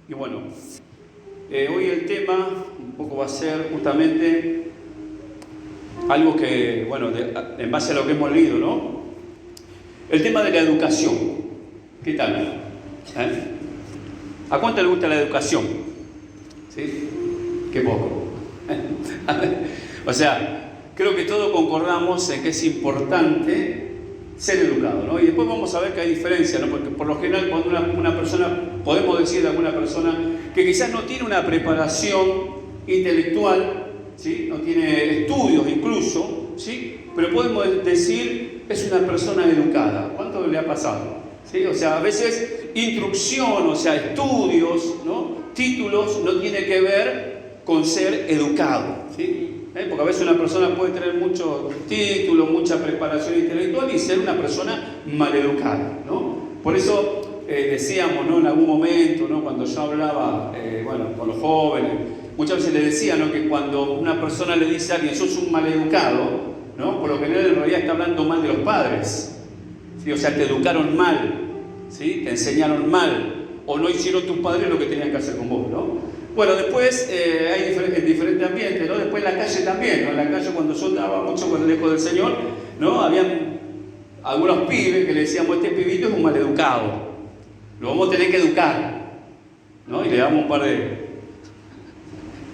Y bueno, hoy el tema un poco va a ser justamente algo que, bueno, en base a lo que hemos leído, ¿no? El tema de la educación. ¿Qué tal? ¿A cuánto le gusta la educación? ¿Sí? Qué poco. O sea, creo que todos concordamos en que es importante ser educado, ¿no? Y después vamos a ver que hay diferencia, ¿no? Porque por lo general cuando una persona, podemos decir de alguna persona que quizás no tiene una preparación intelectual, ¿sí? No tiene estudios incluso, ¿sí? Pero podemos decir es una persona educada. ¿Cuánto le ha pasado? ¿Sí? O sea, a veces instrucción, o sea, estudios, ¿no? Títulos no tiene que ver con ser educado, ¿sí? Porque a veces una persona puede tener muchos títulos, mucha preparación intelectual y ser una persona maleducada, ¿no? Por eso decíamos, ¿no? En algún momento, ¿no? Cuando yo hablaba, bueno, con los jóvenes, muchas veces les decía, ¿no? Que cuando una persona le dice a alguien, sos un maleducado, ¿no? Por lo general en realidad está hablando mal de los padres, ¿sí? O sea, te educaron mal, ¿sí? Te enseñaron mal, o no hicieron tus padres lo que tenían que hacer con vos, ¿no? Bueno, después hay diferentes ambientes, ¿no? Después en la calle también, ¿no? En la calle cuando yo andaba mucho con el lejos del Señor, ¿no? Habían algunos pibes que le decíamos, este pibito es un maleducado, lo vamos a tener que educar, ¿no? Y le damos un par de...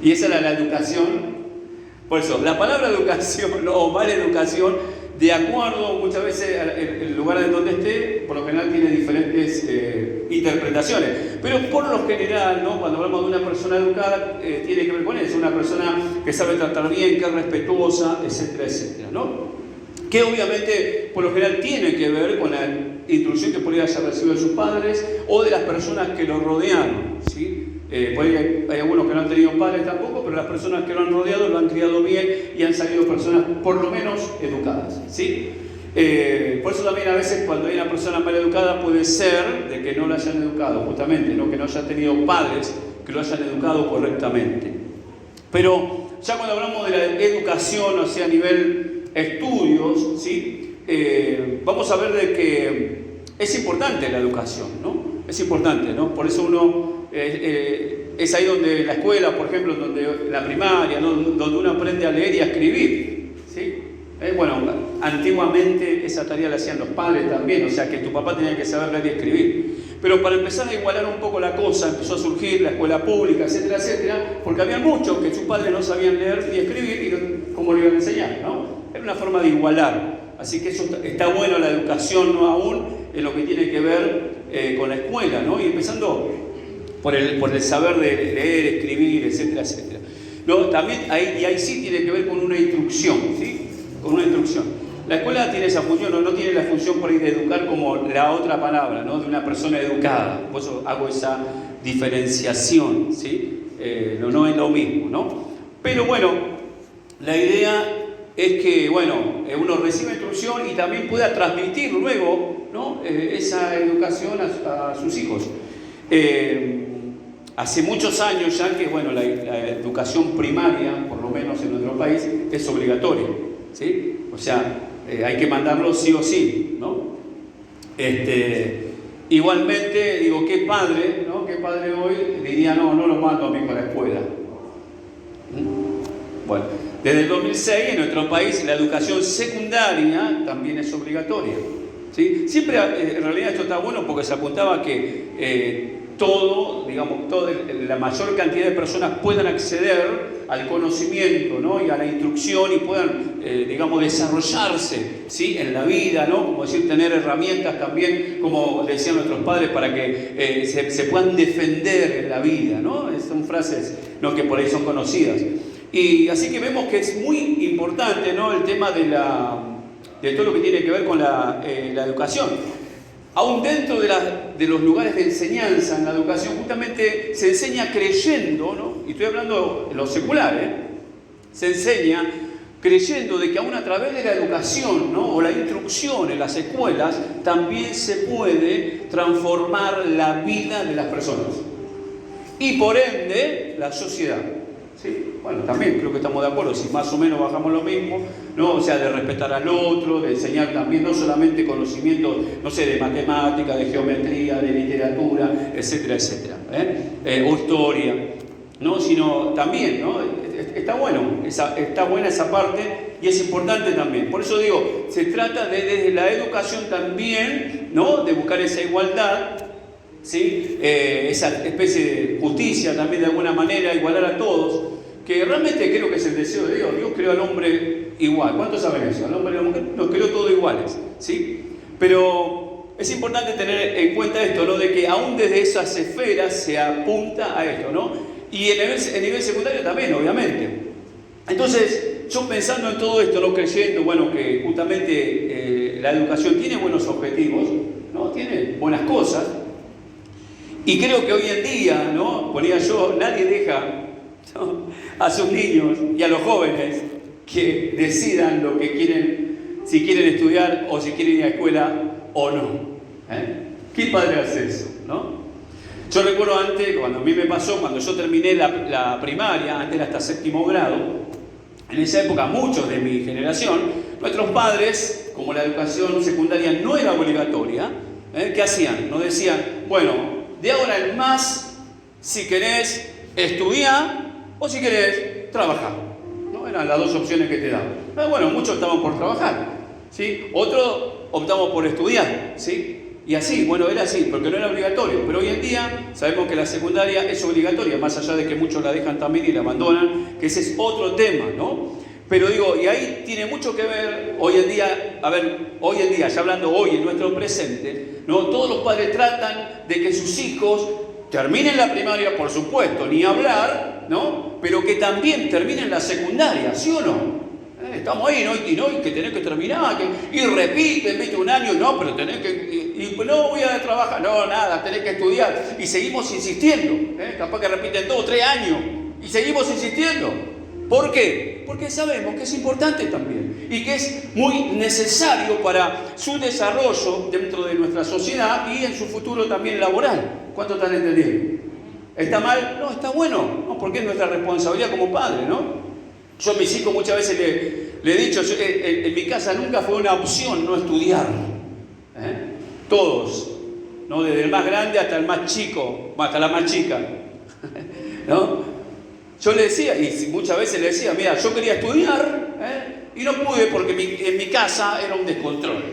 Y esa era la educación. Por eso, la palabra educación, ¿no? O maleducación, de acuerdo muchas veces el lugar en donde esté, por lo general tiene diferentes interpretaciones. Pero por lo general, ¿no? Cuando hablamos de una persona educada, tiene que ver con eso, una persona que sabe tratar bien, que es respetuosa, etcétera, etcétera, ¿no? Que obviamente, por lo general, tiene que ver con la instrucción que podría haber recibido de sus padres o de las personas que lo rodearon, ¿sí? Por ahí hay algunos que no han tenido padres tampoco, pero las personas que lo han rodeado lo han criado bien y han salido personas por lo menos educadas, ¿sí? Por eso también a veces cuando hay una persona mal educada puede ser de que no la hayan educado, justamente, ¿no? Que no haya tenido padres que lo hayan educado correctamente. Pero ya cuando hablamos de la educación, o sea, a nivel estudios, ¿sí? Vamos a ver de que es importante la educación, ¿no? Es importante, ¿no? Por eso uno... es ahí donde la escuela, por ejemplo, donde la primaria, ¿no? Donde uno aprende a leer y a escribir, ¿sí? Bueno, antiguamente esa tarea la hacían los padres también, o sea que tu papá tenía que saber leer y escribir. Pero para empezar a igualar un poco la cosa, empezó a surgir la escuela pública, etcétera, etcétera, porque había muchos que sus padres no sabían leer ni escribir y cómo le iban a enseñar, ¿no? Era una forma de igualar. Así que eso está bueno, la educación, ¿no? Aún en lo que tiene que ver con la escuela, ¿no? Y empezando por el saber de leer, escribir, etcétera, etcétera. No, también ahí sí tiene que ver con una instrucción, ¿sí? Con una instrucción. La escuela tiene esa función, no tiene la función por ahí de educar como la otra palabra, ¿no? De una persona educada. Por eso hago esa diferenciación, ¿sí? No es lo mismo, ¿no? Pero bueno, la idea es que, bueno, uno recibe instrucción y también pueda transmitir luego, ¿no? Esa educación a sus hijos. Hace muchos años ya que, bueno, la educación primaria, por lo menos en nuestro país, es obligatoria, ¿sí? O sea, hay que mandarlo sí o sí, ¿no? Igualmente, digo, ¿qué padre, ¿no? ¿Qué padre hoy diría, no lo mando a mi hijo a la escuela? Bueno, desde el 2006 en nuestro país la educación secundaria también es obligatoria, ¿sí? Siempre, en realidad esto está bueno porque se apuntaba que la mayor cantidad de personas puedan acceder al conocimiento, ¿no? Y a la instrucción y puedan, desarrollarse, ¿sí? En la vida, ¿no? Como decir, tener herramientas también, como decían nuestros padres, para que se puedan defender en la vida, ¿no? Son frases, ¿no? Que por ahí son conocidas. Y así que vemos que es muy importante, ¿no? El tema de todo lo que tiene que ver con la educación. Aún dentro de los lugares de enseñanza en la educación, justamente se enseña creyendo, ¿no? Y estoy hablando de lo secular, se enseña creyendo de que aún a través de la educación, ¿no? O la instrucción en las escuelas, también se puede transformar la vida de las personas. Y por ende, la sociedad. ¿sí? Bueno, también creo que estamos de acuerdo, si más o menos bajamos lo mismo, ¿no? O sea, de respetar al otro, de enseñar también no solamente conocimientos, no sé, de matemática, de geometría, de literatura, etcétera, etcétera, o historia, ¿no? Sino también, ¿no? Está bueno, está buena esa parte y es importante también. Por eso digo, se trata desde la educación también, ¿no? De buscar esa igualdad, ¿sí? Esa especie de justicia también de alguna manera, igualar a todos, que realmente creo que es el deseo de Dios. Dios creó al hombre igual. ¿Cuántos saben eso? Al hombre y a la mujer los creó todos iguales, ¿sí? Pero es importante tener en cuenta esto, ¿no? De que aún desde esas esferas se apunta a esto, ¿no? Y en nivel secundario también, obviamente. Entonces, yo pensando en todo esto, ¿no? Creyendo, bueno, que justamente la educación tiene buenos objetivos, ¿no? Tiene buenas cosas. Y creo que hoy en día, ¿no? Ponía yo, nadie deja, ¿no? A sus niños y a los jóvenes que decidan lo que quieren, si quieren estudiar o si quieren ir a la escuela o no. ¿Qué padre hace eso, no? Yo recuerdo antes, cuando a mí me pasó, cuando yo terminé la primaria, antes era hasta séptimo grado, en esa época muchos de mi generación, nuestros padres, como la educación secundaria no era obligatoria, ¿qué hacían? Nos decían, bueno, de ahora en más, si querés estudiar o si querés trabajar, ¿no? Eran las dos opciones que te daban. Bueno, muchos optaban por trabajar, ¿sí? Otros optamos por estudiar, ¿sí? Y así, bueno, era así, porque no era obligatorio. Pero hoy en día sabemos que la secundaria es obligatoria, más allá de que muchos la dejan también y la abandonan, que ese es otro tema, ¿no? Pero digo, y ahí tiene mucho que ver, hoy en día, hoy en día, ya hablando hoy en nuestro presente, ¿no? Todos los padres tratan de que sus hijos terminen la primaria, por supuesto, ni hablar, ¿no? Pero que también terminen la secundaria, ¿sí o no? Estamos ahí, ¿no? Y que tenés que terminar, y repiten, ¿viste? Un año, no, pero tenés que... Y no voy a trabajar, no, nada, tenés que estudiar. Y seguimos insistiendo, capaz que repiten 2 o 3 años, y seguimos insistiendo. ¿Por qué? Porque sabemos que es importante también, y que es muy necesario para su desarrollo dentro de nuestra sociedad y en su futuro también laboral. ¿Cuánto están entendiendo? ¿Está mal? No, está bueno, ¿no? Porque es nuestra responsabilidad como padre, ¿no? Yo a mis hijos muchas veces le he dicho, en mi casa nunca fue una opción no estudiar. Todos, ¿no? Desde el más grande hasta el más chico, hasta la más chica. ¿No? Yo le decía, y muchas veces le decía, mira, yo quería estudiar, y no pude porque en mi casa era un descontrol.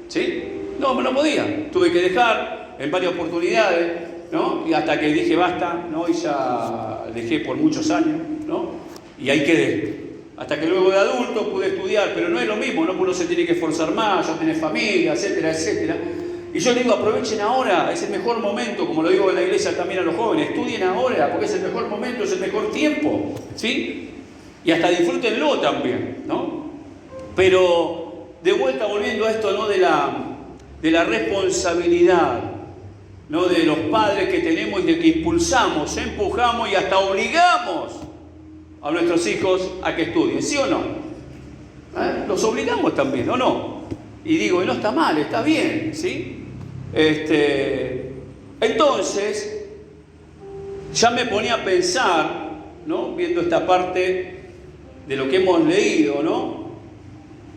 ¿Sí? No podía. Tuve que dejar en varias oportunidades, ¿no? Y hasta que dije basta, ¿no? Y ya dejé por muchos años, ¿no? Y ahí quedé. Hasta que luego de adulto pude estudiar, pero no es lo mismo, ¿no? Uno se tiene que esforzar más, ya tenés familia, etcétera, etcétera. Y yo digo, aprovechen ahora, es el mejor momento, como lo digo en la iglesia también a los jóvenes, estudien ahora, porque es el mejor momento, es el mejor tiempo, ¿sí? Y hasta disfrútenlo también, ¿no? Pero, de vuelta volviendo a esto, ¿no? De la responsabilidad, ¿no? De los padres que tenemos y de que impulsamos, empujamos y hasta obligamos a nuestros hijos a que estudien, ¿sí o no? Los obligamos también, ¿o no? Y digo, y no está mal, está bien, ¿sí? Entonces, ya me ponía a pensar, ¿no? Viendo esta parte de lo que hemos leído, ¿no?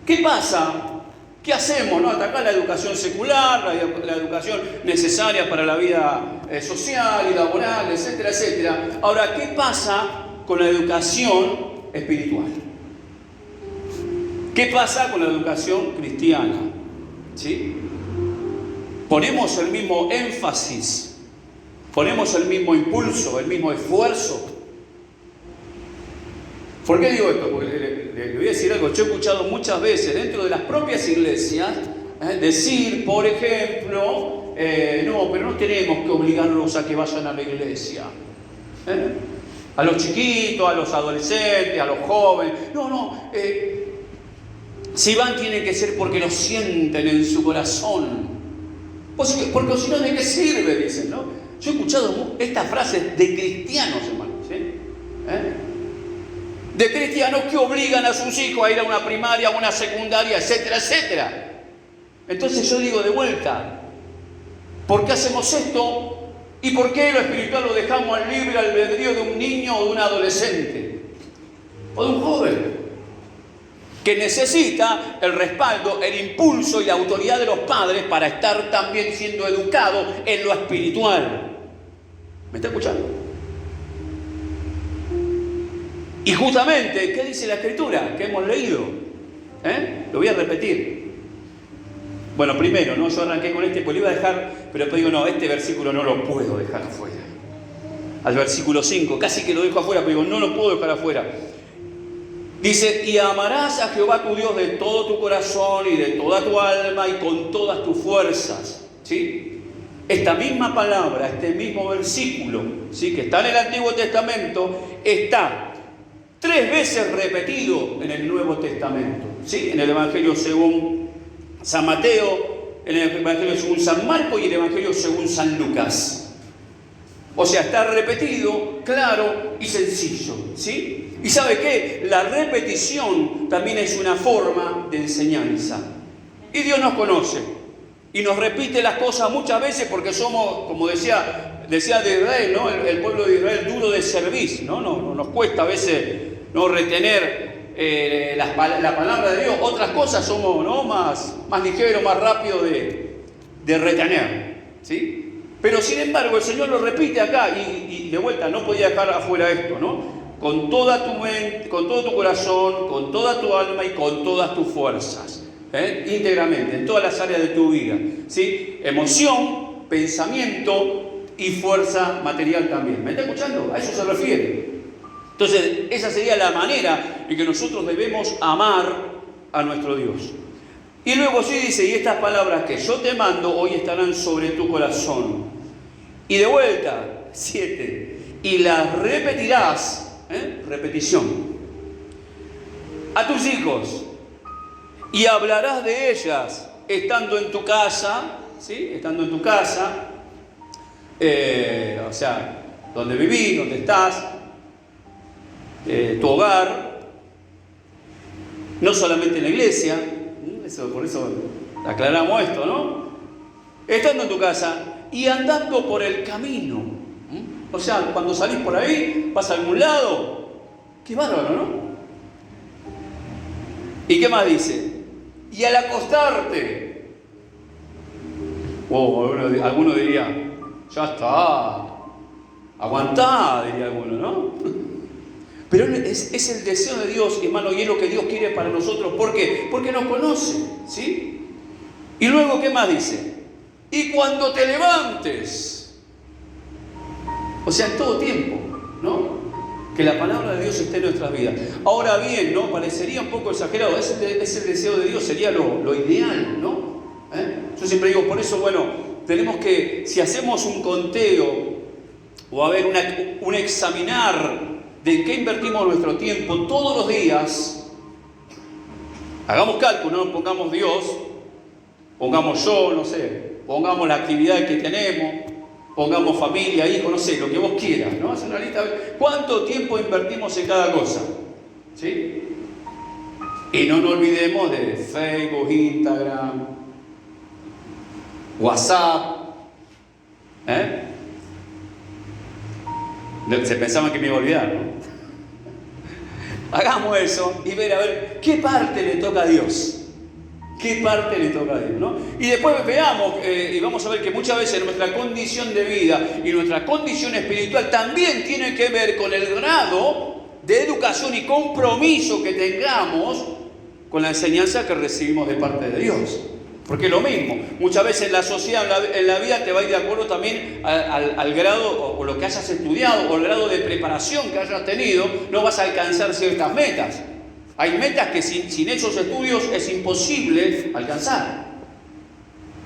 ¿Qué pasa? ¿Qué hacemos, no? Atacar la educación secular, la educación necesaria para la vida social y laboral, etcétera, etcétera. Ahora, ¿qué pasa con la educación espiritual? ¿Qué pasa con la educación cristiana? ¿Sí? Ponemos el mismo énfasis, ponemos el mismo impulso, el mismo esfuerzo. ¿Por qué digo esto? Porque le voy a decir algo. Yo he escuchado muchas veces dentro de las propias iglesias decir, por ejemplo, no, pero no tenemos que obligarlos a que vayan a la iglesia. A los chiquitos, a los adolescentes, a los jóvenes. No, si van tiene que ser porque lo sienten en su corazón. Porque si no, ¿de qué sirve? Dicen, ¿no? Yo he escuchado estas frases de cristianos, hermanos, ¿sí? De cristianos que obligan a sus hijos a ir a una primaria, a una secundaria, etcétera, etcétera. Entonces yo digo de vuelta, ¿por qué hacemos esto? ¿Y por qué lo espiritual lo dejamos al libre albedrío de un niño o de un adolescente? o de un joven que necesita el respaldo, el impulso y la autoridad de los padres para estar también siendo educado en lo espiritual. ¿Me está escuchando? Y justamente, ¿qué dice la Escritura que hemos leído? Lo voy a repetir. Bueno, primero, ¿no? Yo arranqué con pues lo iba a dejar, pero después digo, no, este versículo no lo puedo dejar afuera. Al versículo 5, casi que lo dejo afuera, pero digo, no lo puedo dejar afuera. Dice, y amarás a Jehová tu Dios de todo tu corazón y de toda tu alma y con todas tus fuerzas. ¿Sí? Esta misma palabra, este mismo versículo, ¿sí?, que está en el Antiguo Testamento, está 3 veces repetido en el Nuevo Testamento. ¿Sí? En el Evangelio según San Mateo, en el Evangelio según San Marcos y el Evangelio según San Lucas. O sea, está repetido, claro y sencillo, ¿sí? ¿Y sabe qué? La repetición también es una forma de enseñanza. Y Dios nos conoce y nos repite las cosas muchas veces porque somos, como decía de Israel, ¿no? El pueblo de Israel duro de cerviz, ¿no? Nos cuesta a veces no retener la palabra de Dios. Otras cosas somos, ¿no?, más ligeros, más rápidos de retener, ¿sí? Pero sin embargo el Señor lo repite acá y de vuelta no podía dejar afuera esto, ¿no? Con toda tu mente, con todo tu corazón, con toda tu alma y con todas tus fuerzas, íntegramente, en todas las áreas de tu vida, ¿sí? Emoción, pensamiento y fuerza material también. ¿Me está escuchando? A eso se refiere. Entonces, esa sería la manera en que nosotros debemos amar a nuestro Dios. Y luego sí dice, y estas palabras que yo te mando hoy estarán sobre tu corazón. Y de vuelta, 7, y las repetirás, repetición, a tus hijos, y hablarás de ellas estando en tu casa, ¿sí? Estando en tu casa, o sea, donde vivís, donde estás, tu hogar, no solamente en la iglesia. Por eso aclaramos esto, ¿no? Estando en tu casa y andando por el camino. O sea, cuando salís por ahí, vas a algún lado. Qué bárbaro, ¿no? ¿Y qué más dice? Y al acostarte. Alguno diría, ya está. Aguantá, diría alguno, ¿no? Pero es el deseo de Dios, hermano, y es lo que Dios quiere para nosotros. ¿Por qué? Porque nos conoce, ¿sí? Y luego, ¿qué más dice? Y cuando te levantes, o sea, en todo tiempo, ¿no? Que la palabra de Dios esté en nuestras vidas. Ahora bien, ¿no? Parecería un poco exagerado, es el deseo de Dios, sería lo ideal, ¿no? Yo siempre digo, por eso, bueno, tenemos que, si hacemos un conteo, o a ver, un examinar de en qué invertimos nuestro tiempo todos los días, hagamos cálculo, no pongamos Dios, pongamos yo, no sé, pongamos la actividad que tenemos, pongamos familia, hijos, no sé, lo que vos quieras, ¿no? Haz una lista, ¿cuánto tiempo invertimos en cada cosa? ¿Sí? Y no nos olvidemos de Facebook, Instagram, WhatsApp, Se pensaban que me iba a olvidar, ¿no? Hagamos eso y ver a ver qué parte le toca a Dios. ¿Qué parte le toca a Dios, ¿no? Y después veamos y vamos a ver que muchas veces nuestra condición de vida y nuestra condición espiritual también tiene que ver con el grado de educación y compromiso que tengamos con la enseñanza que recibimos de parte de Dios. Porque es lo mismo, muchas veces la sociedad en la vida te va a ir de acuerdo también al grado o lo que hayas estudiado o el grado de preparación que hayas tenido, no vas a alcanzar ciertas metas. Hay metas que sin esos estudios es imposible alcanzar.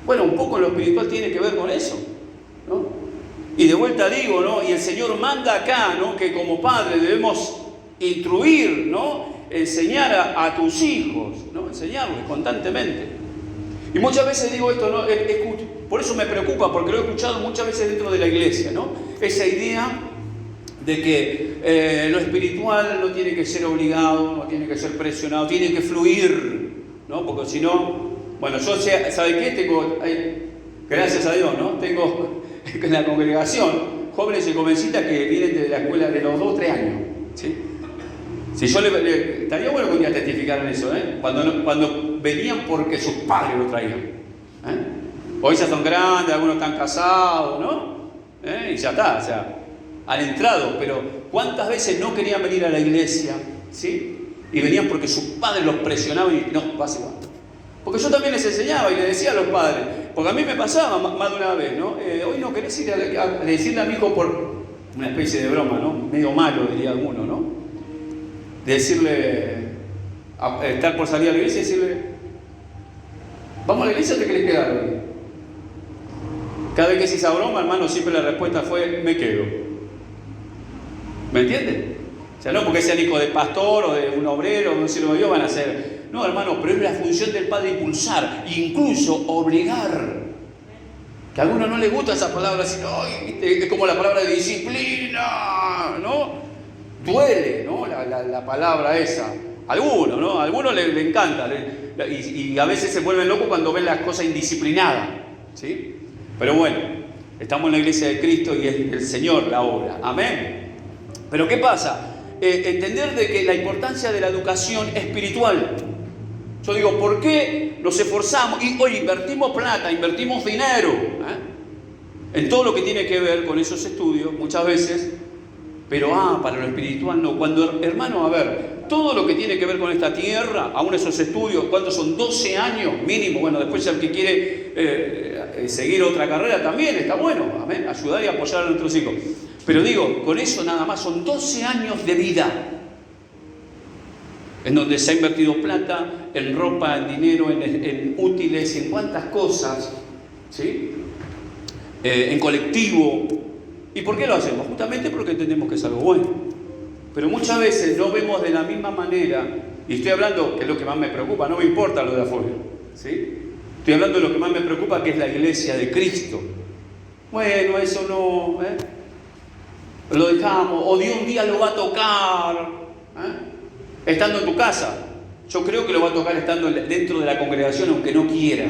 Bueno, un poco lo espiritual tiene que ver con eso, ¿no? Y de vuelta digo, ¿no? Y el Señor manda acá, ¿no?, que como padres debemos instruir, ¿no?, enseñar a tus hijos, ¿no?, enseñarles constantemente. Y muchas veces digo esto, ¿no? Por eso me preocupa, porque lo he escuchado muchas veces dentro de la iglesia, ¿no? Esa idea de que lo espiritual no tiene que ser obligado, no tiene que ser presionado, tiene que fluir, ¿no? Porque si no, bueno, yo sé, ¿sabe qué? Tengo, gracias a Dios, ¿no? Tengo en la congregación jóvenes y jovencitas que vienen de la escuela de los 2 o 3 años, ¿sí? Si yo estaría bueno que un día testificaran eso, ¿eh? Cuando venían porque sus padres lo traían. Hoy ya son grandes, algunos están casados, ¿no? Y ya está, o sea, han entrado, pero ¿cuántas veces no querían venir a la iglesia? ¿Sí? Y venían porque sus padres los presionaban y no, vas igual. Porque yo también les enseñaba y les decía a los padres, porque a mí me pasaba más de una vez, ¿no? Hoy no querés ir a decirle a mi hijo por una especie de broma, ¿no? Medio malo, diría alguno, ¿no? De decirle, estar por salir a la iglesia y decirle, ¿vamos a la iglesia o te querés quedar hoy? Cada vez que se hizo broma, hermano, siempre la respuesta fue, me quedo. ¿Me entienden? O sea, no porque sean hijos de pastor o de un obrero o de un siervo de Dios van a ser. No, hermano, pero es la función del padre impulsar, incluso obligar. Que a algunos no les gusta esa palabra, así, ¡ay! Es como la palabra de disciplina, ¿no? Duele, ¿no? La palabra esa. Algunos, ¿no? A algunos les encanta. Y a veces se vuelven locos cuando ven las cosas indisciplinadas, ¿sí? Pero bueno, estamos en la iglesia de Cristo y es el Señor la obra. Amén. Pero ¿qué pasa? Entender de que la importancia de la educación espiritual. Yo digo, ¿por qué nos esforzamos? Y hoy invertimos plata, invertimos dinero en todo lo que tiene que ver con esos estudios, muchas veces, pero para lo espiritual no. Cuando, hermano, a ver, todo lo que tiene que ver con esta tierra, aún esos estudios, ¿cuántos son? 12 años mínimo. Bueno, después el que quiere seguir otra carrera también está bueno, amén, ayudar y apoyar a nuestros hijos. Pero digo, con eso nada más son 12 años de vida, en donde se ha invertido plata, en ropa, en dinero, en útiles, en cuantas cosas, ¿sí? En colectivo. ¿Y por qué lo hacemos? Justamente porque entendemos que es algo bueno. Pero muchas veces no vemos de la misma manera, y estoy hablando, que es lo que más me preocupa, no me importa lo de afuera, ¿sí? Estoy hablando de lo que más me preocupa, que es la iglesia de Cristo. Bueno, eso no, lo dejamos, o Dios un día lo va a tocar, estando en tu casa. Yo creo que lo va a tocar estando dentro de la congregación, aunque no quiera,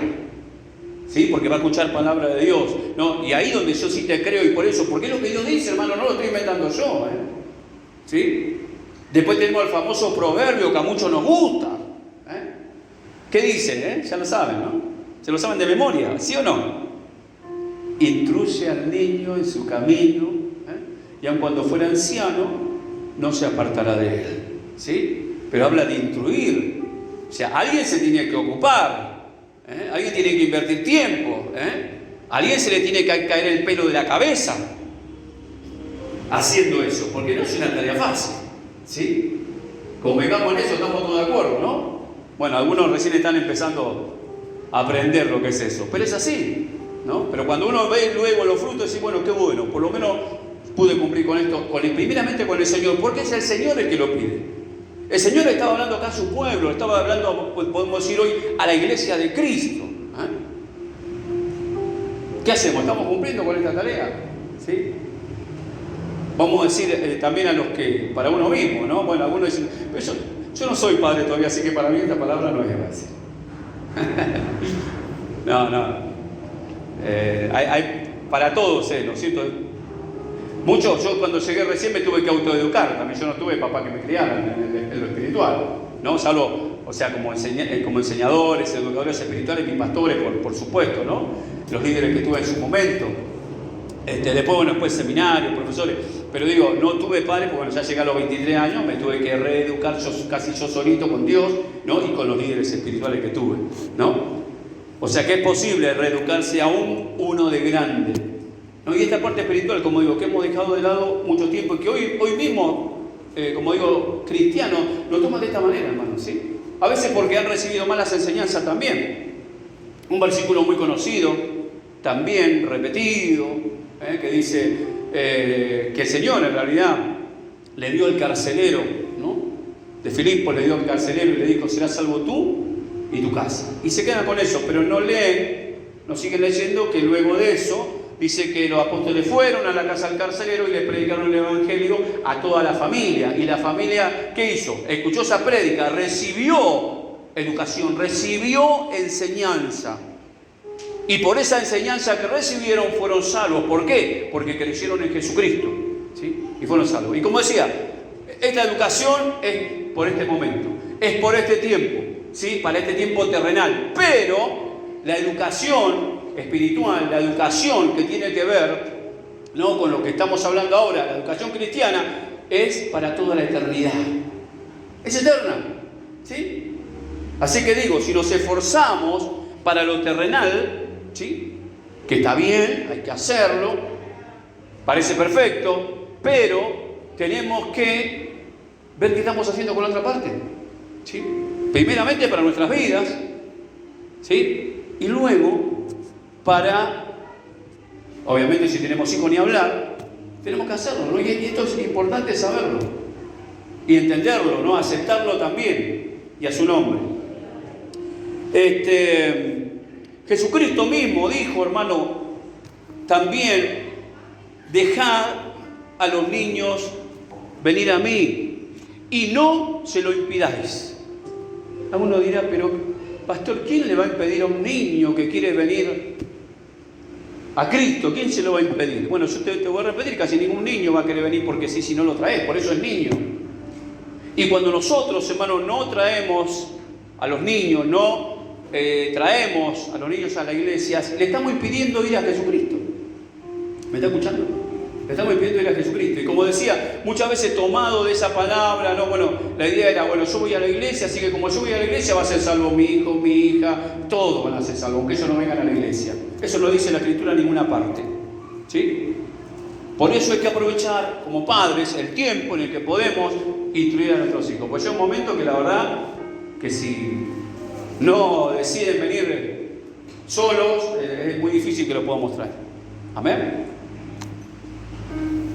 ¿sí? Porque va a escuchar palabra de Dios, ¿no? Y ahí donde yo sí te creo, y por eso, porque es lo que Dios dice, hermano, no lo estoy inventando yo, ¿sí? Después tenemos el famoso proverbio que a muchos nos gusta, ¿qué dice? Ya lo saben, ¿no? Se lo saben de memoria, ¿sí o no? Instruye al niño en su camino, y aun cuando fuera anciano, no se apartará de él, ¿sí? Pero habla de instruir. O sea, alguien se tiene que ocupar, alguien tiene que invertir tiempo, a alguien se le tiene que caer el pelo de la cabeza haciendo eso, porque no es una tarea fácil, ¿sí? Convengamos en eso, estamos todos de acuerdo, ¿no? Bueno, algunos recién están empezando a aprender lo que es eso, pero es así, ¿no? Pero cuando uno ve luego los frutos, dice, bueno, qué bueno, por lo menos pude cumplir con esto, primeramente con el Señor, porque es el Señor el que lo pide. El Señor estaba hablando acá a su pueblo, estaba hablando, podemos decir hoy, a la iglesia de Cristo. ¿Qué hacemos? ¿Estamos cumpliendo con esta tarea? ¿Sí? Vamos a decir también a los que, para uno mismo, ¿no? Bueno, algunos dicen, pero yo no soy padre todavía, así que para mí esta palabra no es fácil. No. Hay para todos, ¿no es cierto? Muchos, yo cuando llegué recién me tuve que autoeducar, también yo no tuve papá que me criara en lo espiritual, ¿no? Salvo, o sea, como enseñadores, educadores espirituales, mis pastores, por supuesto, ¿no? Los líderes que tuve en su momento. Después, bueno, después seminarios, profesores, pero digo, no tuve padres, porque bueno, ya llegué a los 23 años, me tuve que reeducar casi yo solito con Dios, ¿no? Y con los líderes espirituales que tuve, ¿no? O sea que es posible reeducarse aún uno de grande, ¿no? Y esta parte espiritual, como digo, que hemos dejado de lado mucho tiempo y que hoy mismo, como digo, cristianos, lo toman de esta manera, hermano, ¿sí? A veces porque han recibido malas enseñanzas también. Un versículo muy conocido, también repetido, que dice que el Señor en realidad le dio al carcelero, ¿no? De Filipos le dio al carcelero y le dijo, serás salvo tú y tu casa. Y se quedan con eso, pero no leen, no siguen leyendo que luego de eso dice que los apóstoles fueron a la casa del carcelero y le predicaron el evangelio a toda la familia. Y la familia, ¿qué hizo? Escuchó esa prédica, recibió educación, recibió enseñanza. Y por esa enseñanza que recibieron fueron salvos. ¿Por qué? Porque creyeron en Jesucristo, ¿sí? Y fueron salvos. Y como decía, esta educación es por este momento, es por este tiempo, ¿sí? Para este tiempo terrenal. Pero la educación espiritual, la educación que tiene que ver, ¿no?, con lo que estamos hablando ahora, la educación cristiana, es para toda la eternidad. Es eterna, ¿sí? Así que digo, si nos esforzamos para lo terrenal, ¿sí?, que está bien, hay que hacerlo, parece perfecto, pero tenemos que ver qué estamos haciendo con la otra parte, ¿sí? Primeramente para nuestras vidas, ¿sí? Y luego para, obviamente si tenemos hijos ni hablar, tenemos que hacerlo, ¿no? Y esto es importante saberlo y entenderlo, ¿no? Aceptarlo también, y a su nombre. Jesucristo mismo dijo, hermano, también dejad a los niños venir a mí y no se lo impidáis. Alguno dirá, pero pastor, ¿quién le va a impedir a un niño que quiere venir a Cristo? ¿Quién se lo va a impedir? Bueno, yo te voy a repetir, casi ningún niño va a querer venir porque sí, si no lo traes, por eso es niño. Y cuando nosotros, hermanos, no traemos a los niños, no traemos a los niños a la iglesia, le estamos impidiendo ir a Jesucristo. ¿Me está escuchando? Le estamos impidiendo ir a Jesucristo. Y como decía, muchas veces tomado de esa palabra, ¿no? Bueno, la idea era, bueno, yo voy a la iglesia, así que como yo voy a la iglesia va a ser salvo mi hijo, mi hija, todos van a ser salvos, aunque ellos no vengan a la iglesia. Eso no dice la Escritura en ninguna parte, ¿sí? Por eso hay que aprovechar como padres el tiempo en el que podemos instruir a nuestros hijos. Pues llega un momento que la verdad que si no deciden venir solos, es muy difícil que lo podamos traer. Amén.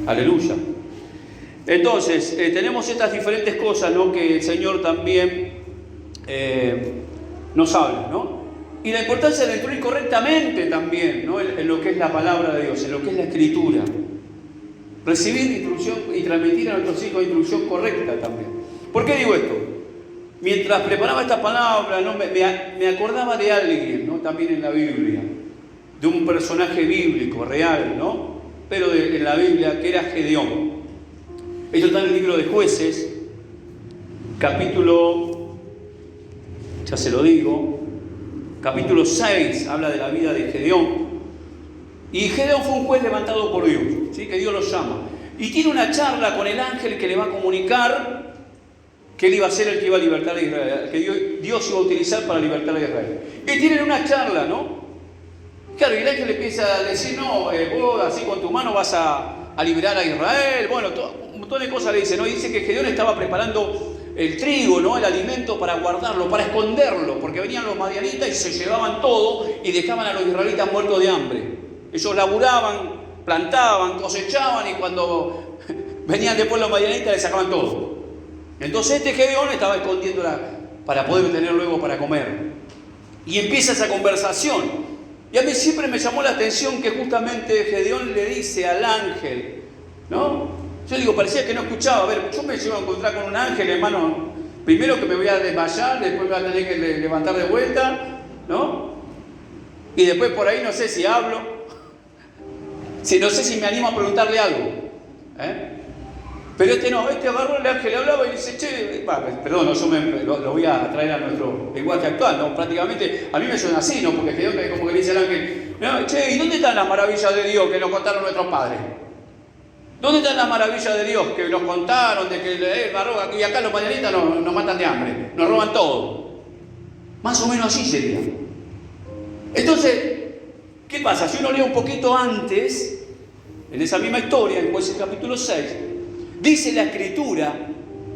Aleluya. Entonces, tenemos estas diferentes cosas, ¿no?, que el Señor también nos habla, ¿no? Y la importancia de instruir correctamente también, ¿no?, en lo que es la palabra de Dios, en lo que es la Escritura. Recibir instrucción y transmitir a nuestros hijos instrucción correcta también. ¿Por qué digo esto? Mientras preparaba esta palabra, ¿no?, me acordaba de alguien, ¿no?, también en la Biblia, de un personaje bíblico, real, ¿no?, pero en la Biblia, que era Gedeón. Esto está en el libro de Jueces, capítulo, ya se lo digo, capítulo 6, habla de la vida de Gedeón. Y Gedeón fue un juez levantado por Dios, ¿sí?, que Dios lo llama. Y tiene una charla con el ángel que le va a comunicar que él iba a ser el que iba a libertar a Israel, que Dios iba a utilizar para libertar a Israel. Y tienen una charla, ¿no? Claro, y el ángel le empieza a decir, no, vos así con tu mano vas a liberar a Israel. Bueno, un montón de cosas le dice, ¿no? Y dice que Gedeón estaba preparando el trigo, ¿no?, el alimento para guardarlo, para esconderlo, porque venían los madianitas y se llevaban todo y dejaban a los israelitas muertos de hambre. Ellos laburaban, plantaban, cosechaban y cuando venían después los madianitas les sacaban todo. Entonces este Gedeón estaba escondiéndola para poder tener luego para comer. Y empieza esa conversación. Y a mí siempre me llamó la atención que justamente Gedeón le dice al ángel, ¿no? Yo digo, parecía que no escuchaba. A ver, yo me llevo a encontrar con un ángel, hermano. Primero que me voy a desmayar, después me voy a tener que levantar de vuelta, ¿no? Y después por ahí no sé si hablo. No sé si me animo a preguntarle algo. Pero este no, este agarró el ángel, le hablaba y dice, che, perdón, yo lo voy a traer a nuestro lenguaje actual, ¿no? Prácticamente, a mí me suena así, ¿no? Porque Gedeón como que le dice al ángel, no, che, ¿y dónde están las maravillas de Dios que nos contaron nuestros padres? ¿Dónde están las maravillas de Dios que nos contaron de que y acá los madianitas nos matan de hambre, nos roban todo? Más o menos así sería. Entonces, ¿qué pasa? Si uno lee un poquito antes, en esa misma historia, en Jueces capítulo 6, dice la Escritura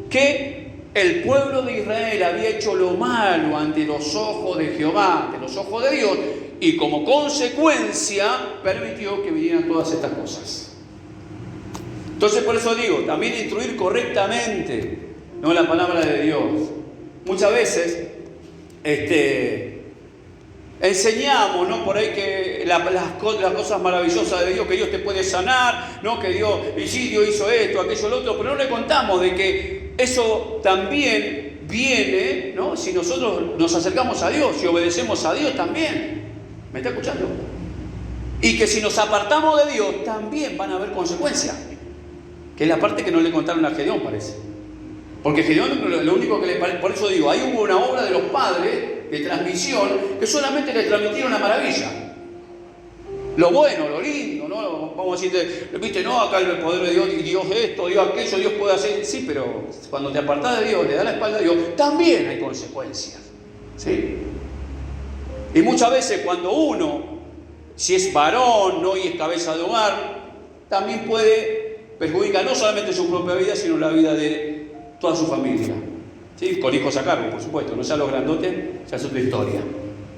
que el pueblo de Israel había hecho lo malo ante los ojos de Jehová, ante los ojos de Dios, y como consecuencia permitió que vinieran todas estas cosas. Entonces por eso digo, también instruir correctamente, ¿no?, la palabra de Dios. Muchas veces enseñamos, ¿no?, por ahí que las cosas maravillosas de Dios, que Dios te puede sanar, ¿no?, que Dios hizo esto, aquello, lo otro, pero no le contamos de que eso también viene, ¿no?, si nosotros nos acercamos a Dios y obedecemos a Dios también. ¿Me está escuchando? Y que si nos apartamos de Dios también van a haber consecuencias, que es la parte que no le contaron a Gedeón, parece. Porque Gedeón, lo único que le parece, por eso digo, ahí hubo una obra de los padres de transmisión que solamente le transmitieron la maravilla. Lo bueno, lo lindo, ¿no? Vamos a decir, viste, no, acá el poder de Dios, y Dios esto, Dios aquello, Dios puede hacer. Sí, pero cuando te apartás de Dios, le das la espalda a Dios, también hay consecuencias. ¿Sí? Y muchas veces cuando uno, si es varón, ¿no? Y es cabeza de hogar, también puede perjudicar no solamente su propia vida, sino la vida de toda su familia. ¿Sí? Con hijos a cargo, por supuesto, no sea los grandotes, ya es otra historia.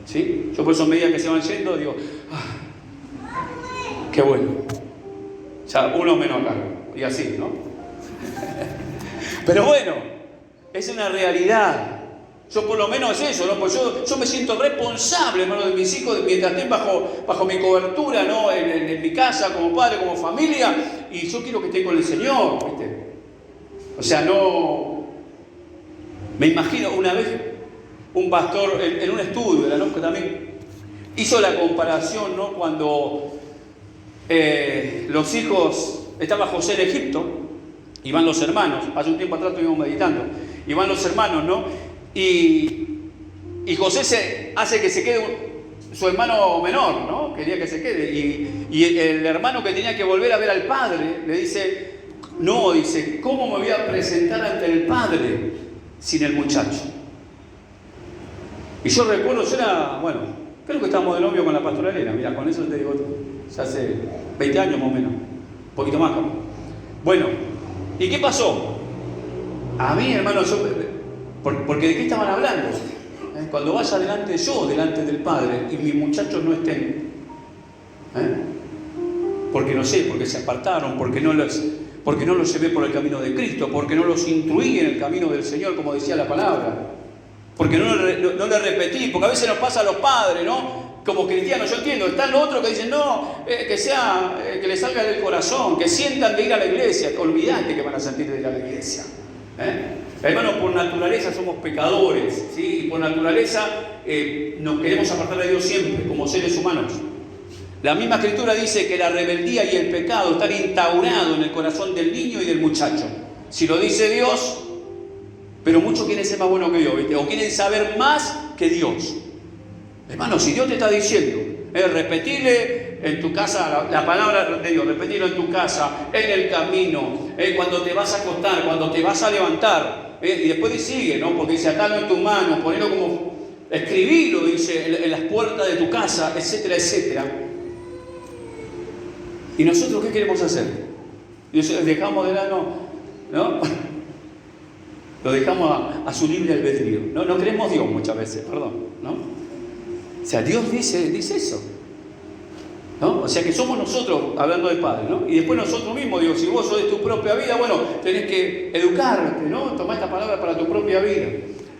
¿Sí? Yo por eso, a medida que se van yendo, digo, qué bueno. Ya uno menos a cargo. Y así, ¿no? Pero bueno, es una realidad. Yo por lo menos es eso, ¿no? Pues yo me siento responsable, hermano, de mis hijos, mientras estén bajo mi cobertura, ¿no? En mi casa, como padre, como familia, y yo quiero que estén con el Señor, ¿viste? O sea, no... Me imagino una vez un pastor en un estudio, ¿no? Que también hizo la comparación, ¿no? Cuando los hijos, estaba José en Egipto, y van los hermanos, hace un tiempo atrás estuvimos meditando, y van los hermanos, ¿no? Y José hace que se quede su hermano menor, ¿no? Quería que se quede, y el hermano que tenía que volver a ver al padre, le dice, no, dice, ¿cómo me voy a presentar ante el padre sin el muchacho? Y yo recuerdo, yo era, bueno, creo que estábamos de novio con la pastora Elena, mira, con eso te digo, ya hace 20 años más o menos, un poquito más. Bueno, ¿y qué pasó? A mí, hermano, porque ¿de qué estaban hablando? Cuando vaya delante del Padre, y mis muchachos no estén, porque no sé, porque se apartaron, porque no los llevé por el camino de Cristo, porque no los instruí en el camino del Señor, como decía la palabra, porque no le repetí, porque a veces nos pasa a los padres, ¿no? Como cristianos, yo entiendo, están los otros que dicen, no, que les salga del corazón, que sientan de ir a la iglesia, olvidate que van a sentir de ir a la iglesia. Hermanos, por naturaleza somos pecadores, ¿sí? Y por naturaleza nos queremos apartar de Dios siempre, como seres humanos. La misma Escritura dice que la rebeldía y el pecado están instaurados en el corazón del niño y del muchacho. Si lo dice Dios, pero muchos quieren ser más buenos que Dios, ¿viste? O quieren saber más que Dios. Hermano, si Dios te está diciendo, repetirle en tu casa la palabra de Dios, repetirlo en tu casa, en el camino, cuando te vas a acostar, cuando te vas a levantar, y después sigue, ¿no? Porque dice, atalo en tu mano, ponelo como, escribilo, dice, en las puertas de tu casa, etcétera, etcétera. ¿Y nosotros qué queremos hacer? Dejamos de lado, ¿no? Lo dejamos a su libre albedrío. No queremos Dios muchas veces, perdón, ¿no? O sea, Dios dice eso, ¿no? O sea que somos nosotros, hablando de Padre, ¿no? Y después nosotros mismos, digo, si vos sos de tu propia vida, bueno, tenés que educarte, ¿no? Tomar esta palabra para tu propia vida.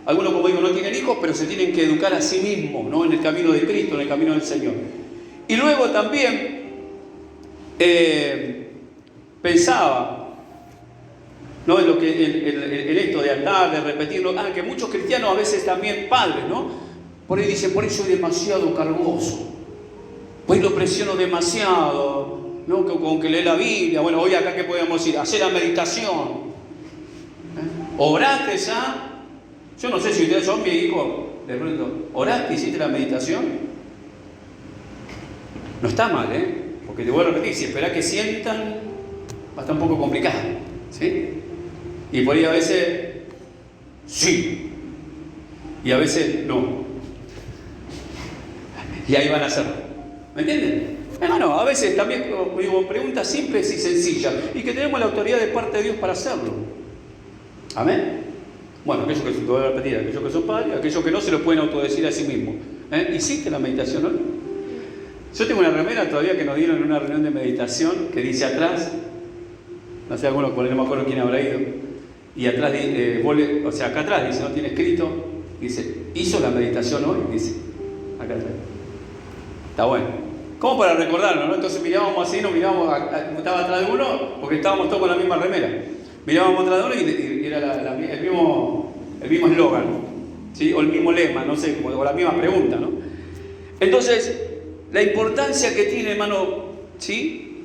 Algunos, como digo, no tienen hijos, pero se tienen que educar a sí mismos, ¿no? En el camino de Cristo, en el camino del Señor. Y luego también pensaba, ¿no? En lo que en esto de andar, de repetirlo, que muchos cristianos a veces también padres, ¿no? Por ahí dicen, por ahí soy demasiado cargoso, por ahí lo presiono demasiado, ¿no? Con que lee la Biblia. Bueno, hoy acá ¿qué podemos ir? Hacer la meditación. ¿Oraste ya? Yo no sé si ustedes son mi hijo, de pronto, ¿oraste, hiciste la meditación? No está mal, porque te voy a repetir, si esperás que sientan, va a estar un poco complicado, ¿sí? Y por ahí a veces, sí, y a veces no. Y ahí van a hacerlo. ¿Me entienden? Hermano, a veces también digo preguntas simples y sencillas, y que tenemos la autoridad de parte de Dios para hacerlo. Amén. Bueno, aquellos que, te voy a repetir, aquellos que son padres, aquellos que no se lo pueden autodecir a sí mismos. ¿Hiciste la meditación, no? Yo tengo una remera todavía que nos dieron en una reunión de meditación que dice atrás, no sé, algunos, no me acuerdo quién habrá ido, y atrás, o sea, acá atrás dice, no tiene escrito, dice, ¿hizo la meditación hoy? Dice, acá atrás. Está bueno. ¿Cómo para recordarlo, no? Entonces mirábamos así, nos mirábamos, estaba atrás de uno, porque estábamos todos con la misma remera. Mirábamos atrás de uno y era el mismo eslogan, ¿sí? O el mismo lema, no sé, o la misma pregunta, ¿no? Entonces, la importancia que tiene, hermano, ¿sí?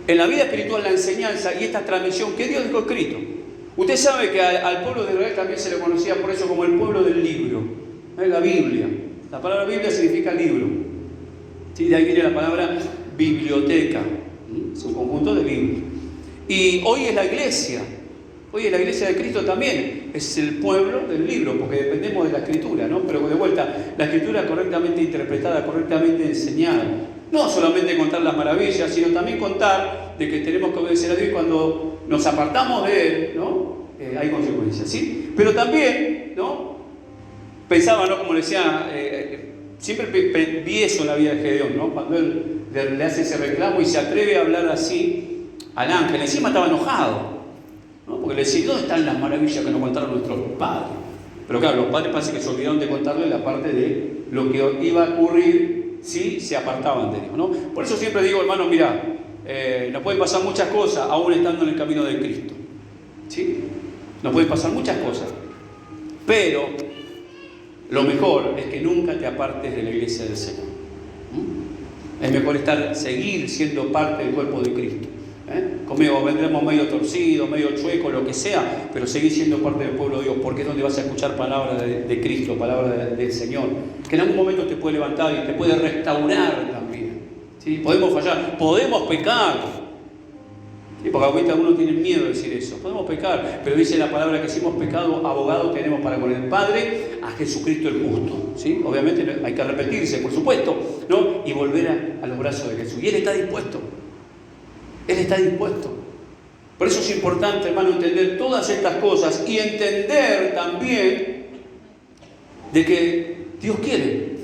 En la vida espiritual, la enseñanza y esta transmisión que Dios dejó escrito. Usted sabe que al pueblo de Israel también se le conocía por eso como el pueblo del libro. La Biblia. La palabra Biblia significa libro. ¿Sí? De ahí viene la palabra biblioteca. Es un conjunto de libros. Y hoy es la iglesia. Hoy es la iglesia de Cristo también. Es el pueblo del libro, porque dependemos de la escritura, ¿no? Pero de vuelta, la escritura correctamente interpretada, correctamente enseñada. No solamente contar las maravillas, sino también contar de que tenemos que obedecer a Dios y cuando nos apartamos de Él, ¿no? Hay consecuencias, ¿sí? Pero también, ¿no? Pensaba, ¿no? Como le decía, siempre vi eso en la vida de Gedeón, ¿no? Cuando él le hace ese reclamo y se atreve a hablar así al ángel. Encima estaba enojado, ¿no? Porque le decía, ¿dónde están las maravillas que nos contaron nuestros padres? Pero claro, los padres parece que se olvidaron de contarle la parte de lo que iba a ocurrir si se apartaban de Dios, ¿no? Por eso siempre digo, hermano, mira, nos pueden pasar muchas cosas aún estando en el camino de Cristo, ¿sí? Nos pueden pasar muchas cosas, pero lo mejor es que nunca te apartes de la iglesia del Señor. Es mejor seguir siendo parte del cuerpo de Cristo. Conmigo vendremos medio torcido, medio chueco, lo que sea, pero seguir siendo parte del pueblo de Dios, porque es donde vas a escuchar palabras de Cristo, palabras del Señor, que en algún momento te puede levantar y te puede restaurar también. ¿Sí? Podemos fallar, podemos pecar. ¿Sí? Porque ahorita algunos tienen miedo de decir eso. Podemos pecar, pero dice la palabra que si hemos pecado, abogado tenemos para con el Padre, a Jesucristo el justo. ¿Sí? Obviamente hay que arrepentirse, por supuesto, ¿no? Y volver a los brazos de Jesús. Y Él está dispuesto. Él está dispuesto. Por eso es importante, hermano, entender todas estas cosas y entender también de que Dios quiere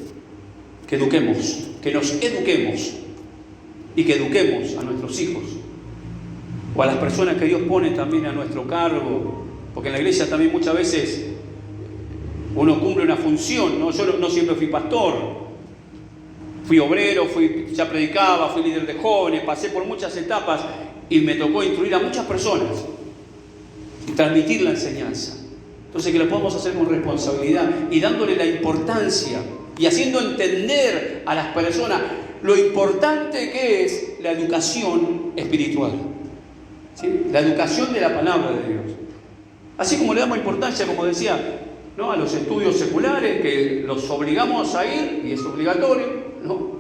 que eduquemos, que nos eduquemos y que eduquemos a nuestros hijos o a las personas que Dios pone también a nuestro cargo, porque en la iglesia también muchas veces uno cumple una función, ¿no? Yo no siempre fui pastor, fui obrero, ya predicaba, fui líder de jóvenes, pasé por muchas etapas y me tocó instruir a muchas personas y transmitir la enseñanza. Entonces, que lo podamos hacer con responsabilidad y dándole la importancia y haciendo entender a las personas lo importante que es la educación espiritual, ¿sí? La educación de la palabra de Dios. Así como le damos importancia, como decía, ¿no? A los estudios seculares, que los obligamos a ir y es obligatorio, ¿no?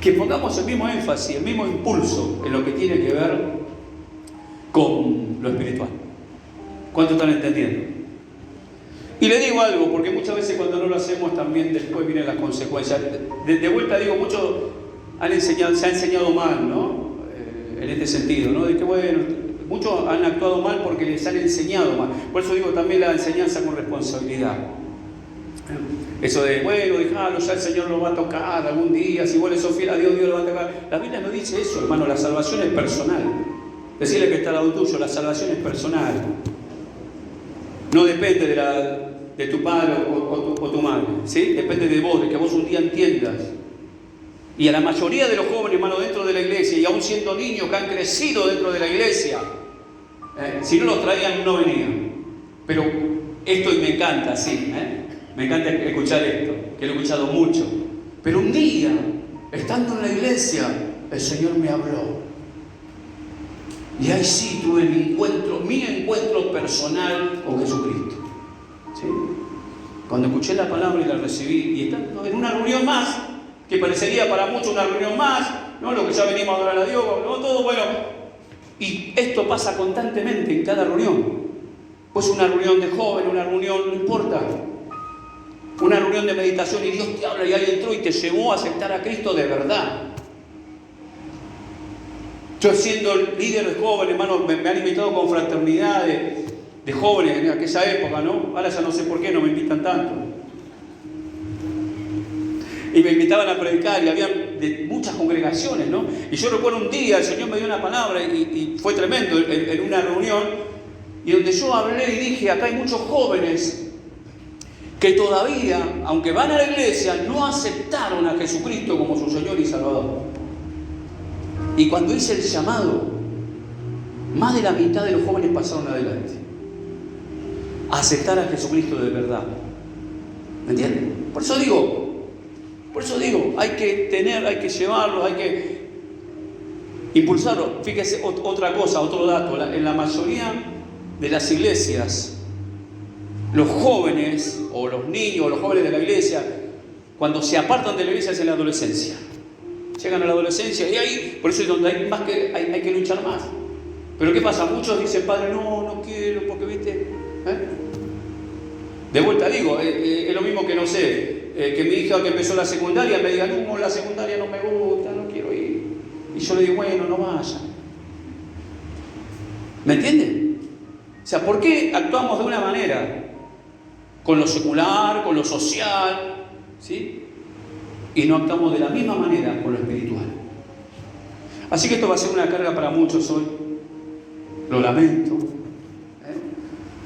Que pongamos el mismo énfasis, el mismo impulso en lo que tiene que ver con lo espiritual. ¿Cuánto están entendiendo? Y le digo algo, porque muchas veces cuando no lo hacemos también después vienen las consecuencias. De vuelta digo, muchos se ha enseñado mal, ¿no? En este sentido, ¿no? De que bueno, muchos han actuado mal porque les han enseñado mal. Por eso digo también la enseñanza con responsabilidad. Eso de, bueno, dejalo, ya el Señor lo va a tocar algún día, si vos le sos fiel a Dios, Dios lo va a tocar. La Biblia no dice eso, hermano, la salvación es personal. Decirle que está al lado tuyo, la salvación es personal. No depende de tu padre o tu madre, ¿sí? Depende de vos, de que vos un día entiendas. Y a la mayoría de los jóvenes, hermano, dentro de la iglesia, y aún siendo niños que han crecido dentro de la iglesia, si no los traían, no venían. Pero esto me encanta, sí, me encanta escuchar esto, que lo he escuchado mucho. Pero un día, estando en la iglesia, el Señor me habló. Y ahí sí tuve mi encuentro personal con Jesucristo. ¿Sí? Cuando escuché la palabra y la recibí, y estando en una reunión más, que parecería para muchos una reunión más, ¿no? Lo que ya venimos a adorar a Dios, ¿no? Todo bueno. Y esto pasa constantemente en cada reunión. Pues una reunión de jóvenes, una reunión, no importa. Una reunión de meditación y Dios te habla y ahí entró y te llevó a aceptar a Cristo de verdad. Yo siendo líder de jóvenes, hermano, me han invitado con fraternidades de jóvenes en aquella época, ¿no? Ahora ya no sé por qué no me invitan tanto. Y me invitaban a predicar y había de muchas congregaciones, ¿no? Y yo recuerdo un día, el Señor me dio una palabra y fue tremendo en una reunión, y donde yo hablé y dije, acá hay muchos jóvenes que todavía, aunque van a la iglesia, no aceptaron a Jesucristo como su Señor y Salvador. Y cuando hice el llamado, más de la mitad de los jóvenes pasaron adelante a aceptar a Jesucristo de verdad. ¿Me entienden? Por eso digo, hay que llevarlos, hay que impulsarlo. Fíjese otra cosa, otro dato. En la mayoría de las iglesias, los jóvenes o los niños o los jóvenes de la iglesia, cuando se apartan de la iglesia es en la adolescencia. Llegan a la adolescencia y ahí, por eso es donde hay que luchar más. Pero ¿qué pasa? Muchos dicen, padre, no quiero, porque viste. De vuelta digo, es lo mismo que no sé, que mi hija que empezó la secundaria me diga, no, la secundaria no me gusta, no quiero ir. Y yo le digo, bueno, no vaya. ¿Me entienden? O sea, ¿por qué actuamos de una manera? Con lo secular, con lo social, ¿sí? Y no actuamos de la misma manera con lo espiritual. Así que esto va a ser una carga para muchos hoy. Lo lamento.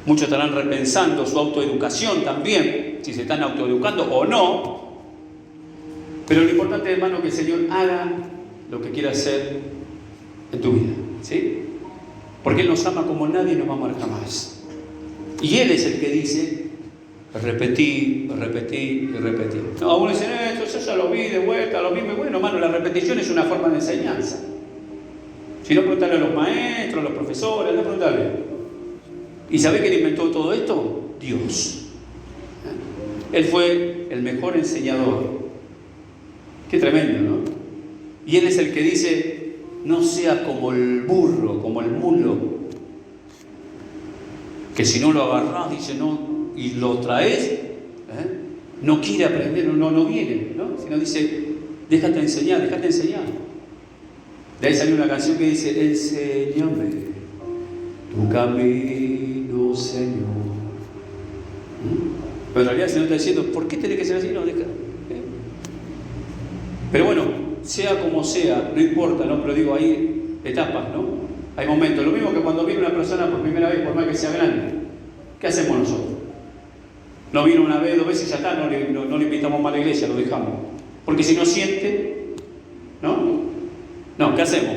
Muchos estarán repensando su autoeducación también, si se están autoeducando o no. Pero lo importante, hermano, es que el Señor haga lo que quiera hacer en tu vida, ¿sí? Porque Él nos ama como nadie nos va a amar jamás. Y Él es el que dice, repetir. No, algunos dicen, esto yo ya lo vi de vuelta, lo mismo. Bueno, hermano, la repetición es una forma de enseñanza. Si no, preguntarle a los maestros, a los profesores, no preguntarle. ¿Y sabe quién inventó todo esto? Dios. Él fue el mejor enseñador. Qué tremendo, ¿no? Y Él es el que dice, no seas como el burro, como el mulo, que si no lo agarrás, dice, no, y lo traes, no quiere aprender, no viene, ¿no? Sino dice, déjate enseñar. De ahí salió una canción que dice, enséñame tu camino, Señor. Pero en realidad el Señor está diciendo, ¿por qué tiene que ser así? No, deja. Pero bueno, sea como sea, no importa, ¿no? Pero digo, hay etapas, ¿no? Hay momentos. Lo mismo que cuando viene una persona por primera vez, por más que sea grande, ¿qué hacemos nosotros? No vino una vez, 2 veces y ya está, no le invitamos más a la iglesia, lo dejamos. Porque si no siente, ¿no? No, ¿qué hacemos?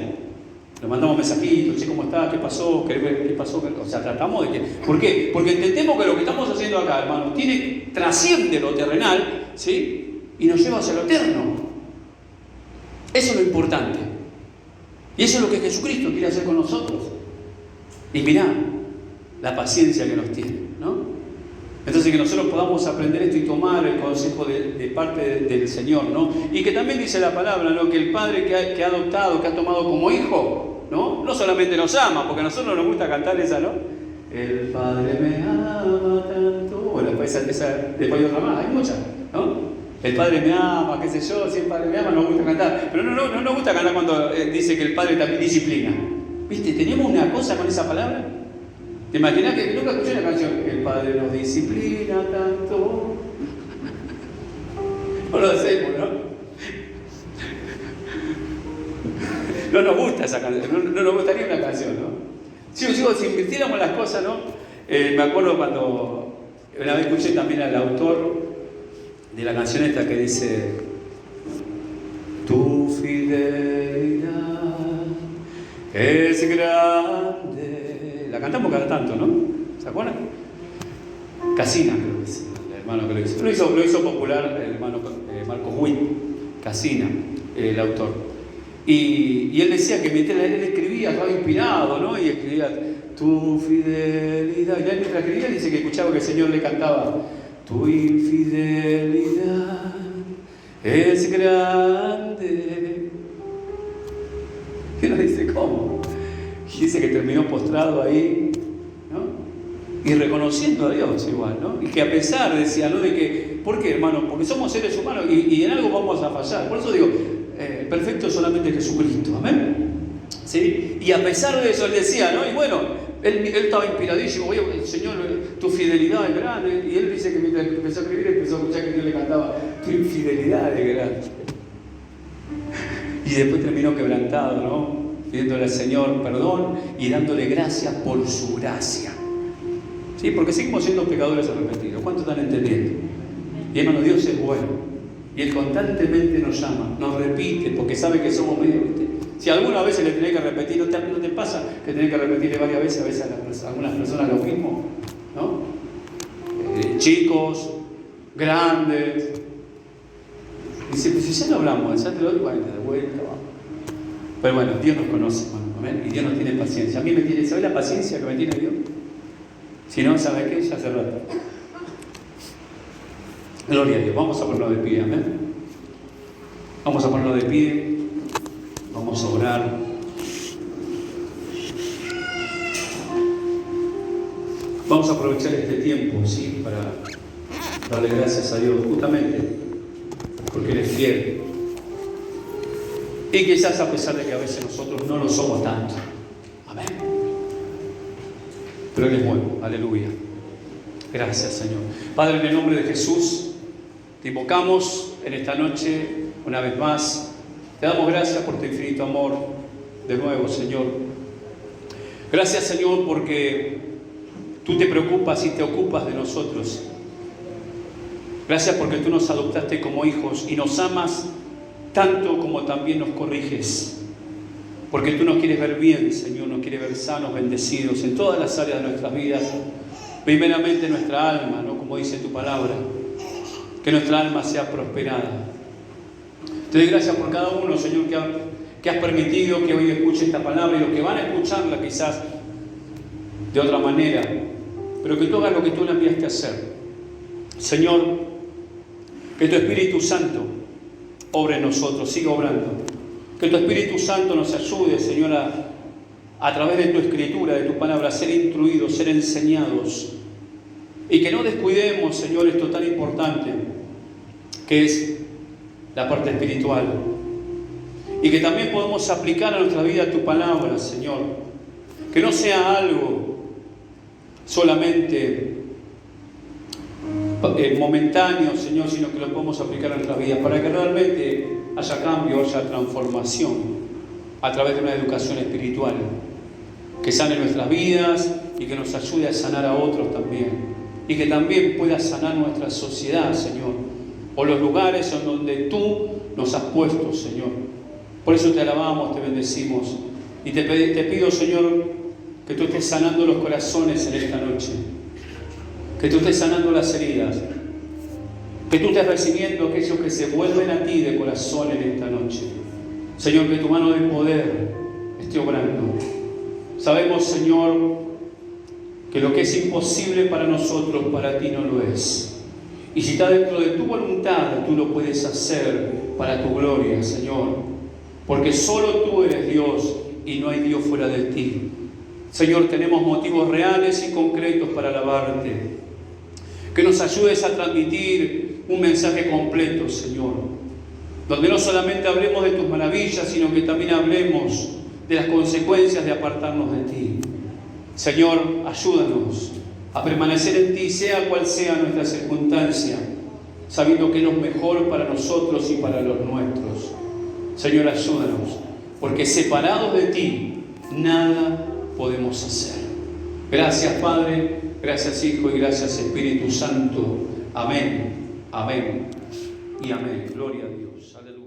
Le mandamos mensajitos, che, ¿cómo está? ¿Qué pasó? ¿Qué pasó? O sea, tratamos de que... ¿Por qué? Porque entendemos que lo que estamos haciendo acá, hermano, trasciende lo terrenal, ¿sí? Y nos lleva hacia lo eterno. Eso es lo importante. Y eso es lo que Jesucristo quiere hacer con nosotros. Y mirá la paciencia que nos tiene, ¿no? Entonces que nosotros podamos aprender esto y tomar el consejo de parte del Señor, ¿no? Y que también dice la palabra, ¿no? Que el Padre que ha adoptado, que ha tomado como hijo, ¿no? No solamente nos ama, porque a nosotros nos gusta cantar esa, ¿no? El Padre me ama tanto. Bueno, después hay otra más, hay muchas, ¿no? El Padre me ama, qué sé yo, si el Padre me ama, nos gusta cantar. Pero no nos gusta cantar cuando dice que el Padre también disciplina. ¿Viste? Teníamos una cosa con esa palabra. ¿Te imaginas que nunca escuché una canción? El Padre nos disciplina tanto. No lo hacemos, ¿no? No nos gusta esa canción, no nos gustaría una canción, ¿no? Si invirtiéramos las cosas, ¿no? Me acuerdo cuando una vez escuché también al autor de la canción esta que dice, tu fidelidad es grande. La cantamos cada tanto, ¿no? ¿Se acuerdan? Casina, creo que es el hermano que lo hizo. Lo hizo popular el hermano Marcos Witt, Casina, el autor. Y él decía que mientras él escribía, estaba inspirado, ¿no? Y escribía, tu fidelidad. Y él mientras escribía dice que escuchaba que el Señor le cantaba, tu infidelidad es grande. Y uno dice, ¿cómo? Y dice que terminó postrado ahí, ¿no? Y reconociendo a Dios igual, ¿no? Y que a pesar, decía, ¿no? De que, ¿por qué, hermano? Porque somos seres humanos y en algo vamos a fallar. Por eso digo, perfecto es solamente Jesucristo, ¿amén? ¿Sí? Y a pesar de eso, él decía, ¿no? Y bueno, él estaba inspiradísimo, oye, Señor, tu fidelidad es grande. Y él dice que mientras empezó a escribir, empezó a escuchar que Dios le cantaba, tu infidelidad es grande. Y después terminó quebrantado, ¿no? Pidiéndole al Señor perdón y dándole gracias por su gracia. ¿Sí? Porque seguimos siendo pecadores arrepentidos. ¿Cuántos están entendiendo? Y hermano, Dios es bueno. Y Él constantemente nos llama, nos repite, porque sabe que somos medio, ¿viste? Si alguna vez le tenés que repetir, ¿no te pasa que tenés que repetirle varias veces a algunas personas lo mismo? ¿No? Chicos, grandes. Dice, pues si ya no hablamos, ya te lo doy de vuelta, va. Pero bueno, Dios nos conoce, hermano, amén. Y Dios nos tiene paciencia. A mí me tiene, ¿sabe la paciencia que me tiene Dios? Si no, ¿sabe qué? Ya hace rato. Gloria a Dios. Vamos a ponerlo de pie, amén. Vamos a ponerlo de pie. Vamos a orar. Vamos a aprovechar este tiempo, ¿sí? Para darle gracias a Dios, justamente porque Él es fiel. Y quizás a pesar de que a veces nosotros no lo somos tanto. Amén. Pero Él es bueno. Aleluya. Gracias, Señor. Padre, en el nombre de Jesús, te invocamos en esta noche una vez más. Te damos gracias por tu infinito amor de nuevo, Señor. Gracias, Señor, porque tú te preocupas y te ocupas de nosotros. Gracias porque tú nos adoptaste como hijos y nos amas tanto como también nos corriges. Porque tú nos quieres ver bien, Señor, nos quieres ver sanos, bendecidos en todas las áreas de nuestras vidas. Primeramente nuestra alma, ¿no? Como dice tu palabra, que nuestra alma sea prosperada. Te doy gracias por cada uno, Señor, que has permitido que hoy escuche esta palabra y los que van a escucharla quizás de otra manera, pero que tú hagas lo que tú le enviaste a hacer. Señor, que tu Espíritu Santo obre en nosotros, siga obrando. Que tu Espíritu Santo nos ayude, Señor, a través de tu Escritura, de tu palabra, a ser instruidos, ser enseñados. Y que no descuidemos, Señor, esto tan importante, que es la parte espiritual. Y que también podamos aplicar a nuestra vida tu palabra, Señor. Que no sea algo solamente momentáneo, Señor, sino que lo podamos aplicar a nuestra vida para que realmente haya cambio, haya transformación a través de una educación espiritual que sane nuestras vidas y que nos ayude a sanar a otros también, y que también pueda sanar nuestra sociedad, Señor, o los lugares en donde tú nos has puesto, Señor. Por eso te alabamos, te bendecimos y te pido, Señor, que tú estés sanando los corazones en esta noche, que tú estés sanando las heridas, que tú estés recibiendo aquellos que se vuelven a ti de corazón en esta noche. Señor, que tu mano de poder esté obrando. Sabemos, Señor, que lo que es imposible para nosotros, para ti no lo es. Y si está dentro de tu voluntad, tú lo puedes hacer para tu gloria, Señor. Porque solo tú eres Dios y no hay Dios fuera de ti. Señor, tenemos motivos reales y concretos para alabarte. Que nos ayudes a transmitir un mensaje completo, Señor, donde no solamente hablemos de tus maravillas, sino que también hablemos de las consecuencias de apartarnos de ti. Señor, ayúdanos a permanecer en ti, sea cual sea nuestra circunstancia, sabiendo que es lo mejor para nosotros y para los nuestros. Señor, ayúdanos, porque separados de ti, nada podemos hacer. Gracias, Padre, gracias, Hijo, y gracias, Espíritu Santo. Amén, amén y amén. Gloria a Dios. Aleluya.